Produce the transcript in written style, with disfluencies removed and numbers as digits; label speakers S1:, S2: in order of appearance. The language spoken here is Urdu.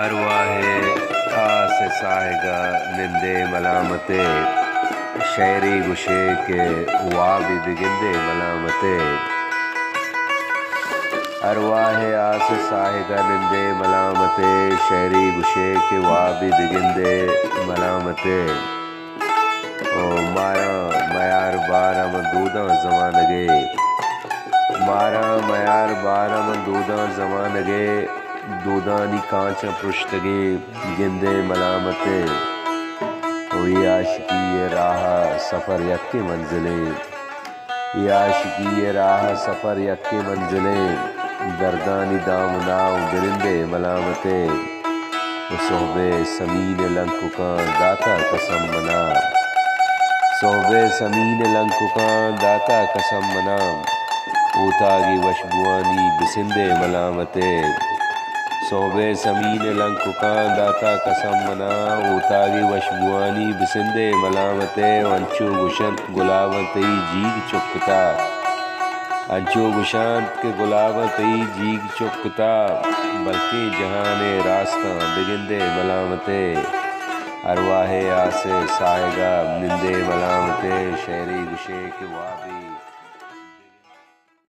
S1: ارواح آس ساہگہ نندے ملامتے شعری گشے کے وابی بگندے ملامتے ارواح آس ساہگہ نندے ملامتے شعری گشے کے وابی بگندے ملامتے او مارا میار بارہ مندوداں زمانگے مارا میار بارہ مندوداں زمانگے دودانی کانچاں پرشتگے گندے ملامتے ہوئی عاشقی راہ سفر یک منزلیں یہ عاشقی راہ سفر یک منزلیں دردانی دام ناو گرندے ملامتے وہ صحبے سمین لنککان داتا قسم منا صحبے سمین لنککان داتا قسم منا اوتاگی وشبوانی بسندے ملامتے صحبے سمین لنککان داتا قسم منا اوتاگی وشبوانی بسندے ملامتے انچو گشنت گلاون تئی جیگ چکتا انچو گشانت کے گلاون تئی جیگ چکتا بلکہ جہان راستاں بگندے ملامتے ارواح آس ساہگہ نندے ملامتے شعری گشے کے وابی